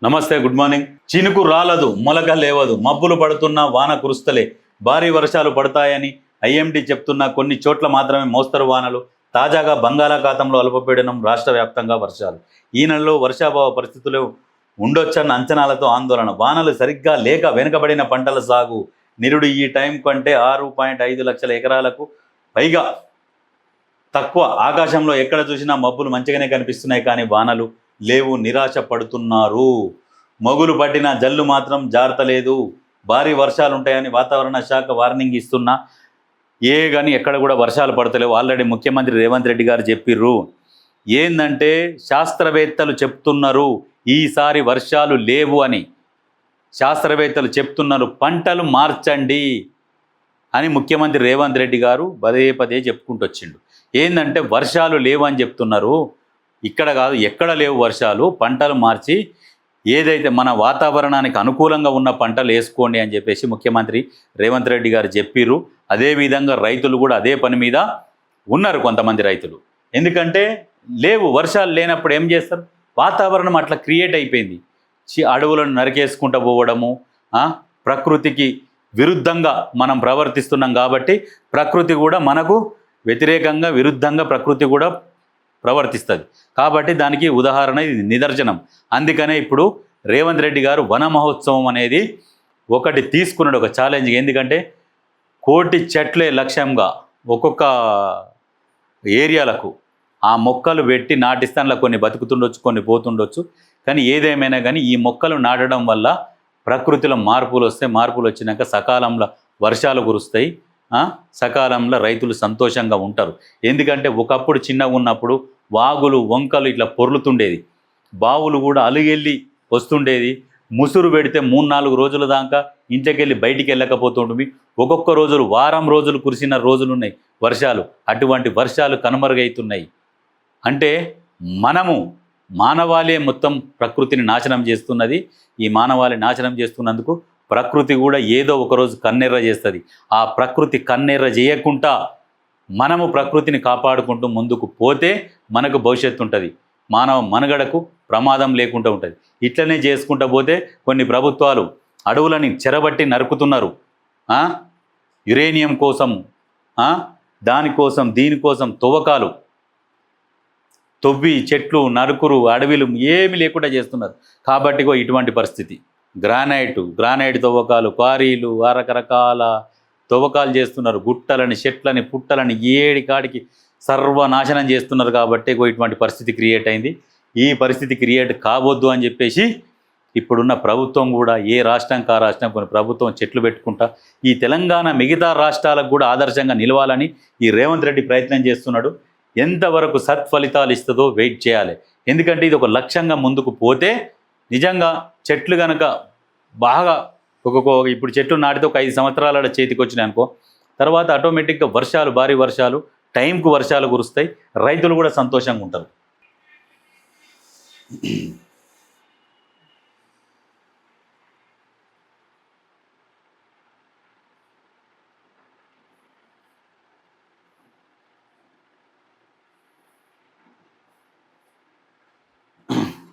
నమస్తే, good morning. చినుకు రాలదు, మొలక లేవదు, మబ్బులు పడుతున్నా వాన కురుస్తలే, భారీ వర్షాలు పడతాయని ఐఎండీ చెప్తున్న కొన్ని చోట్ల మాత్రమే మోస్తరు వానలు. తాజాగా బంగాళాఖాతంలో అల్పపీడనం, రాష్ట్ర వ్యాప్తంగా వర్షాలు. ఈ నెలలో వర్షాభావ పరిస్థితులు ఉండొచ్చన్న అంచనాలతో ఆందోళన. వానలు సరిగ్గా లేక వెనుకబడిన పంటల సాగు. నిరుడు ఈ టైం కంటే 6.5 లక్షల ఎకరాలకు పైగా తక్కువ. ఆకాశంలో ఎక్కడ చూసినా మబ్బులు మంచిగానే కనిపిస్తున్నాయి, కానీ వానలు లేవు. నిరాశ పడుతున్నారు. మొగులు పట్టిన జల్లు మాత్రం జారతలేదు. భారీ వర్షాలు ఉంటాయని వాతావరణ శాఖ వార్నింగ్ ఇస్తున్నా కానీ ఎక్కడ కూడా వర్షాలు పడతలేవు. ఆల్రెడీ ముఖ్యమంత్రి రేవంత్ రెడ్డి గారు చెప్పిర్రు. ఏందంటే శాస్త్రవేత్తలు చెప్తున్నారు ఈసారి వర్షాలు లేవు అని. శాస్త్రవేత్తలు చెప్తున్నారు పంటలు మార్చండి అని ముఖ్యమంత్రి రేవంత్ రెడ్డి గారు పదే పదే చెప్పుకుంటూ వచ్చిండు. ఏంటంటే వర్షాలు లేవు అని చెప్తున్నారు, ఇక్కడ కాదు ఎక్కడ లేవు వర్షాలు, పంటలు మార్చి ఏదైతే మన వాతావరణానికి అనుకూలంగా ఉన్న పంటలు వేసుకోండి అని చెప్పేసి ముఖ్యమంత్రి రేవంత్ రెడ్డి గారు చెప్పిర్రు. అదేవిధంగా రైతులు కూడా అదే పని మీద ఉన్నారు, కొంతమంది రైతులు. ఎందుకంటే లేవు వర్షాలు లేనప్పుడు ఏం చేస్తారు, వాతావరణం అట్లా క్రియేట్ అయిపోయింది. అడవులను నరికేసుకుంటూ పోవడము, ప్రకృతికి విరుద్ధంగా మనం ప్రవర్తిస్తున్నాం కాబట్టి ప్రకృతి కూడా మనకు వ్యతిరేకంగా విరుద్ధంగా ప్రకృతి కూడా ప్రవర్తిస్తుంది. కాబట్టి దానికి ఉదాహరణ ఇది, నిదర్శనం. అందుకనే ఇప్పుడు రేవంత్ రెడ్డి గారు వన మహోత్సవం అనేది ఒకటి తీసుకున్నాడు, ఒక ఛాలెంజ్. ఎందుకంటే 1,000,000 చెట్లే లక్ష్యంగా ఒక్కొక్క ఏరియాలకు ఆ మొక్కలు పెట్టి నాటిస్తాన్లో కొన్ని బతుకుతుండొచ్చు, కొన్ని పోతుండొచ్చు. కానీ ఏదేమైనా కానీ ఈ మొక్కలు నాటడం వల్ల ప్రకృతిలో మార్పులు వస్తాయి. మార్పులు వచ్చినాక సకాలంలో వర్షాలు కురుస్తాయి, సకాలంలో రైతులు సంతోషంగా ఉంటారు. ఎందుకంటే ఒకప్పుడు చిన్నగా ఉన్నప్పుడు వాగులు వంకలు ఇట్లా పొర్లుతుండేది, బావులు కూడా అలుగెళ్ళి వస్తుండేది. ముసురు పెడితే 3-4 రోజుల దాకా ఇంట్లోకెళ్ళి బయటికి వెళ్ళకపోతుంటుంది. ఒక్కొక్క రోజులు వారం రోజులు కురిసిన రోజులు ఉన్నాయి వర్షాలు. అటువంటి వర్షాలు కనుమరుగవుతున్నాయి. అంటే మనము మానవాళే మొత్తం ప్రకృతిని నాశనం చేస్తున్నది. ఈ మానవాళి నాశనం చేస్తున్నందుకు ప్రకృతి కూడా ఏదో ఒకరోజు కన్నెర్ర చేస్తుంది. ఆ ప్రకృతి కన్నెర్ర చేయకుండా మనము ప్రకృతిని కాపాడుకుంటూ ముందుకు పోతే మనకు భవిష్యత్తు ఉంటుంది, మానవ మనుగడకు ప్రమాదం లేకుండా ఉంటుంది. ఇట్లనే చేసుకుంటూ పోతే కొన్ని ప్రభుత్వాలు అడవులని చెరబట్టి నరుకుతున్నారు, యురేనియం కోసం, దానికోసం దీనికోసం తవ్వకాలు తవ్వి చెట్లు నరుకురు, అడవిలు ఏమి లేకుండా చేస్తున్నారు. కాబట్టి ఇటువంటి పరిస్థితి. గ్రానైట్ తవ్వకాలు, క్వారీలు, రకరకాల తవ్వకాలు చేస్తున్నారు. గుట్టలని, చెట్లని, పుట్టలని ఏడి కాడికి సర్వనాశనం చేస్తున్నారు. కాబట్టి ఇటువంటి పరిస్థితి క్రియేట్ అయింది. ఈ పరిస్థితి క్రియేట్ కావద్దు అని చెప్పేసి ఇప్పుడున్న ప్రభుత్వం కూడా ఏ రాష్ట్రం కా రాష్ట్రం కొన్ని ప్రభుత్వం చెట్లు పెట్టుకుంటా ఈ తెలంగాణ మిగతా రాష్ట్రాలకు కూడా ఆదర్శంగా నిలవాలని ఈ రేవంత్ రెడ్డి ప్రయత్నం చేస్తున్నాడు. ఎంతవరకు సత్ఫలితాలు ఇస్తుందో వెయిట్ చేయాలి. ఎందుకంటే ఇది ఒక లక్ష్యంగా ముందుకు పోతే నిజంగా చెట్లు కనుక బాగా ఇప్పుడు చెట్లు నాటితే ఒక 5 సంవత్సరాల చేతికి వచ్చినాయి అనుకో, తర్వాత ఆటోమేటిక్గా వర్షాలు, భారీ వర్షాలు, టైంకు వర్షాలు కురుస్తాయి, రైతులు కూడా సంతోషంగా ఉంటారు.